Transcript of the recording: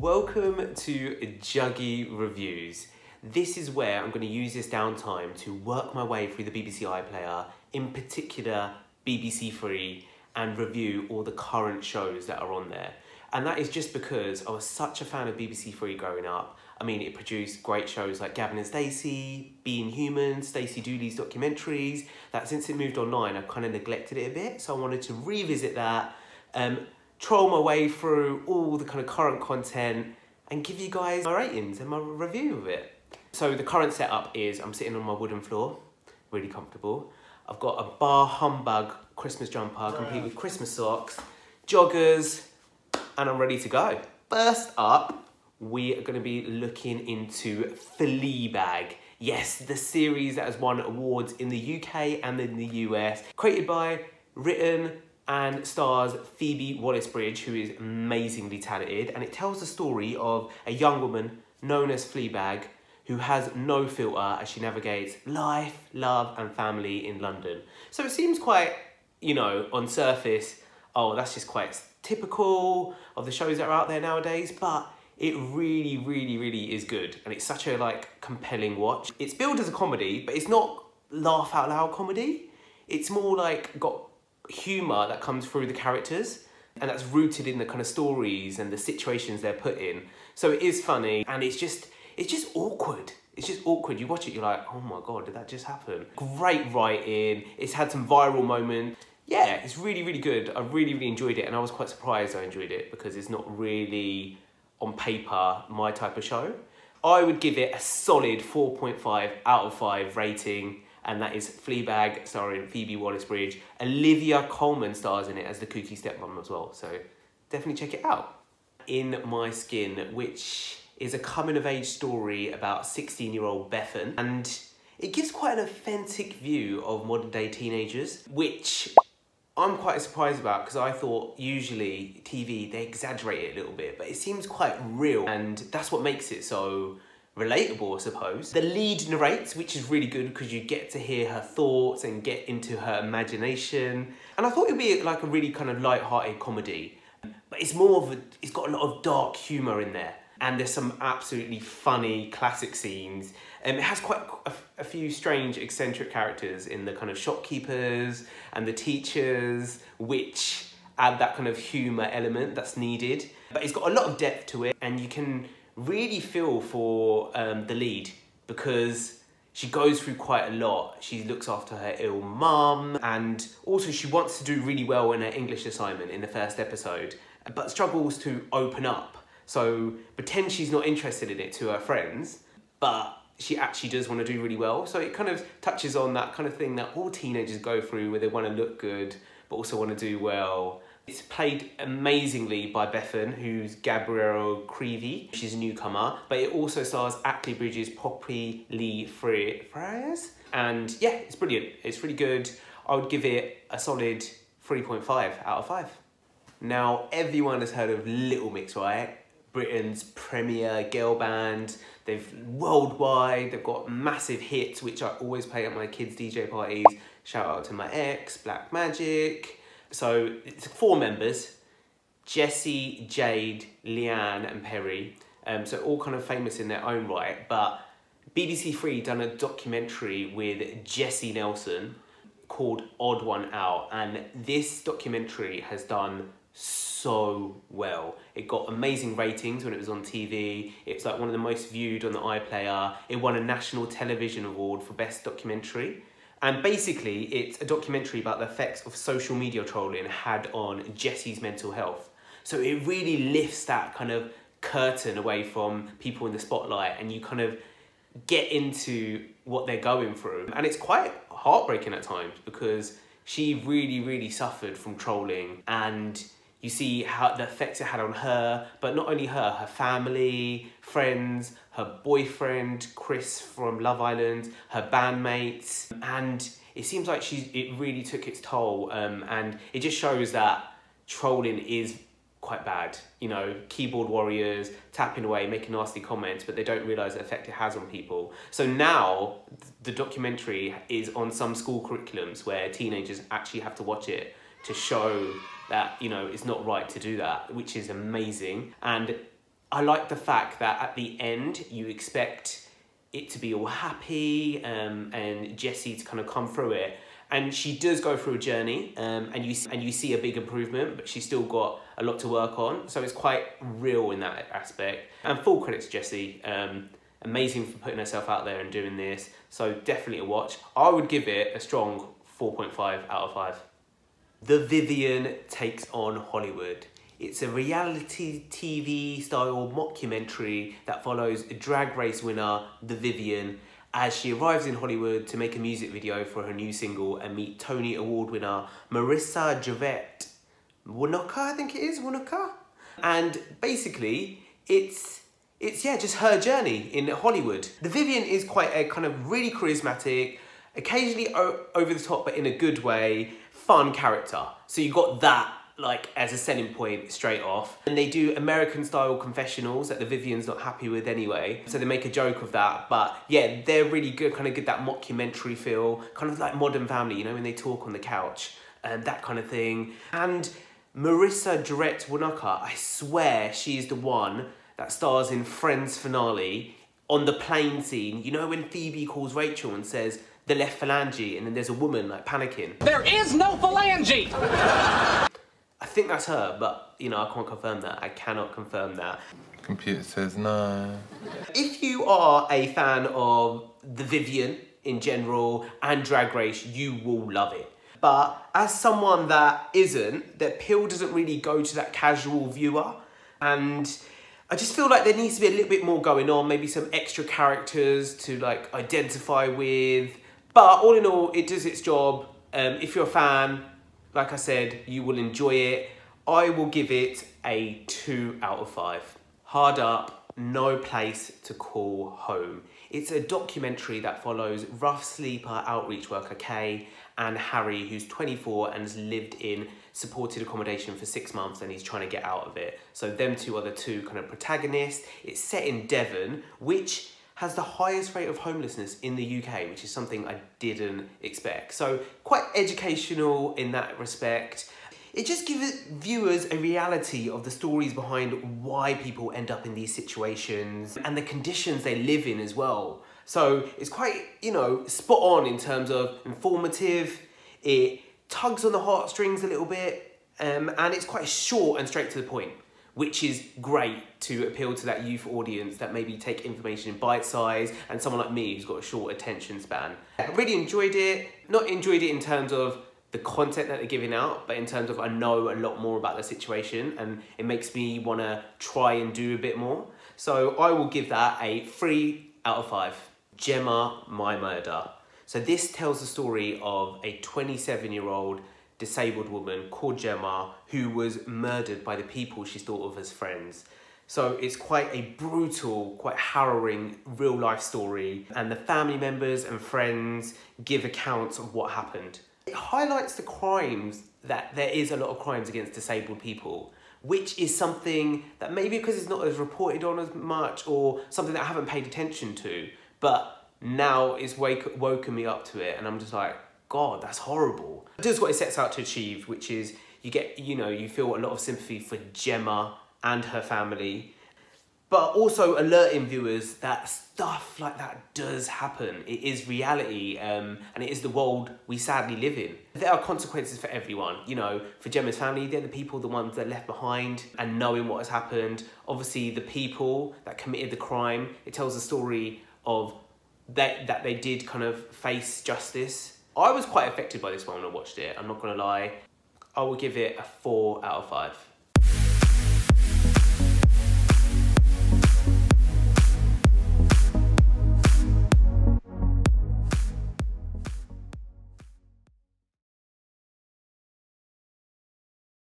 Welcome to Juggy Reviews. This is where I'm going to use this downtime to work my way through the BBC iPlayer, in particular BBC Three, and review all the current shows that are on there. And that is just because I was such a fan of BBC Three growing up. I mean, it produced great shows like Gavin and Stacey, Being Human, Stacey Dooley's documentaries, that since it moved online, I've kind of neglected it a bit. So I wanted to revisit that, troll my way through all the kind of current content and give you guys my ratings and my review of it. So the current setup is I'm sitting on my wooden floor, really comfortable. I've got a bar humbug Christmas jumper, complete with Christmas socks, joggers, and I'm ready to go. First up, we are going to be looking into Fleabag. Yes, the series that has won awards in the UK and in the US. Created by, written, and stars Phoebe Waller-Bridge, who is amazingly talented. And it tells the story of a young woman known as Fleabag, who has no filter as she navigates life, love, and family in London. So it seems quite, you know, on surface, oh, that's just quite typical of the shows that are out there nowadays, but it really, really, really is good. And it's such a like compelling watch. It's billed as a comedy, but it's not laugh out loud comedy. It's more like got humour that comes through the characters, and that's rooted in the kind of stories and the situations they're put in. So it is funny, and it's just awkward. It's just awkward. You watch it, you're like, oh my God, did that just happen? Great writing. It's had some viral moments. Yeah, it's really, really good. I really, really enjoyed it, and I was quite surprised I enjoyed it because it's not really, on paper, my type of show. I would give it a solid 4.5 out of 5 rating, and that is Fleabag, starring Phoebe Waller-Bridge. Olivia Colman stars in it as the kooky stepmom as well, so definitely check it out. In My Skin, which is a coming-of-age story about 16-year-old Bethan, and it gives quite an authentic view of modern-day teenagers, which I'm quite surprised about because I thought usually TV, they exaggerate it a little bit, but it seems quite real, and that's what makes it so relatable, I suppose. The lead narrates, which is really good because you get to hear her thoughts and get into her imagination. And I thought it would be like a really kind of light-hearted comedy, but it's more of it's got a lot of dark humour in there. And there's some absolutely funny classic scenes. It has quite a few strange, eccentric characters in the kind of shopkeepers and the teachers, which add that kind of humour element that's needed. But it's got a lot of depth to it, and you can really feel for the lead because she goes through quite a lot. She looks after her ill mum, and also she wants to do really well in her English assignment in the first episode, but struggles to open up. So pretend she's not interested in it to her friends, but she actually does want to do really well. So it kind of touches on that kind of thing that all teenagers go through, where they want to look good, but also want to do well. It's played amazingly by Bethan, who's Gabrielle Creevy. She's a newcomer, but it also stars Ackley Bridges, Poppy Lee Friars. And yeah, it's brilliant. It's really good. I would give it a solid 3.5 out of 5. Now, everyone has heard of Little Mix, right? Britain's premier girl band. They've worldwide, they've got massive hits, which I always play at my kids' DJ parties. Shout out to my ex, Black Magic. So it's 4 members, Jessie, Jade, Leanne and Perry. So all kind of famous in their own right, but BBC Three done a documentary with Jessie Nelson called Odd One Out, and this documentary has done so well. It got amazing ratings when it was on TV. It's like one of the most viewed on the iPlayer. It won a National Television Award for Best Documentary. And basically, it's a documentary about the effects of social media trolling had on Jessie's mental health. So it really lifts that kind of curtain away from people in the spotlight, and you kind of get into what they're going through. And it's quite heartbreaking at times because she really, really suffered from trolling, and you see how the effects it had on her, but not only her, her family, friends, her boyfriend, Chris from Love Island, her bandmates, and it seems like it really took its toll, and it just shows that trolling is quite bad. You know, keyboard warriors, tapping away, making nasty comments, but they don't realise the effect it has on people. So now, the documentary is on some school curriculums where teenagers actually have to watch it to show that, you know, it's not right to do that, which is amazing. And I like the fact that at the end you expect it to be all happy and Jessie to kind of come through it. And she does go through a journey and you see a big improvement, but she's still got a lot to work on. So it's quite real in that aspect. And full credit to Jessie. Amazing for putting herself out there and doing this. So definitely a watch. I would give it a strong 4.5 out of 5. The Vivian Takes on Hollywood. It's a reality TV style mockumentary that follows a Drag Race winner, the Vivian, as she arrives in Hollywood to make a music video for her new single and meet Tony Award winner Marissa Javette Winokur, I think it is, Winokur. And basically, it's just her journey in Hollywood. The Vivian is quite a kind of really charismatic, occasionally over the top, but in a good way, fun character. So you got that like as a selling point straight off. And they do American style confessionals that the Vivian's not happy with anyway. So they make a joke of that. But yeah, they're really good, kind of get that mockumentary feel, kind of like Modern Family, you know, when they talk on the couch and that kind of thing. And Marissa Javette Winokur, I swear she is the one that stars in Friends finale on the plane scene. You know when Phoebe calls Rachel and says, the left phalange, and then there's a woman like panicking. There is no phalange! I think that's her, but you know, I can't confirm that. I cannot confirm that. Computer says no. If you are a fan of the Vivian in general and Drag Race, you will love it. But as someone that isn't, the appeal doesn't really go to that casual viewer. And I just feel like there needs to be a little bit more going on, maybe some extra characters to like identify with. But all in all, it does its job. If you're a fan, like I said, you will enjoy it. I will give it a 2 out of 5. Hard Up, No Place to Call Home. It's a documentary that follows rough sleeper outreach worker Kay and Harry, who's 24 and has lived in supported accommodation for 6 months and he's trying to get out of it. So them two are the two kind of protagonists. It's set in Devon, which has the highest rate of homelessness in the UK, which is something I didn't expect. So quite educational in that respect. It just gives viewers a reality of the stories behind why people end up in these situations and the conditions they live in as well. So it's quite, you know, spot on in terms of informative. It tugs on the heartstrings a little bit, and it's quite short and straight to the point, which is great to appeal to that youth audience that maybe take information in bite size, and someone like me who's got a short attention span. I really enjoyed it. Not enjoyed it in terms of the content that they're giving out, but in terms of I know a lot more about the situation and it makes me want to try and do a bit more. So I will give that a 3 out of 5. Gemmas Murder. So this tells the story of a 27-year-old disabled woman called Gemma who was murdered by the people she thought of as friends. So it's quite a brutal, quite harrowing real life story, and the family members and friends give accounts of what happened. It highlights the crimes, that there is a lot of crimes against disabled people, which is something that maybe because it's not as reported on as much or something that I haven't paid attention to, but now it's woken me up to it and I'm just like, God, that's horrible. It does what it sets out to achieve, which is you get, you know, you feel a lot of sympathy for Gemma and her family, but also alerting viewers that stuff like that does happen. It is reality, and it is the world we sadly live in. There are consequences for everyone. You know, for Gemma's family, they're the people, the ones that are left behind and knowing what has happened. Obviously, the people that committed the crime, it tells the story of that they did kind of face justice. I was quite affected by this one when I watched it, I'm not gonna lie. I will give it a 4 out of 5.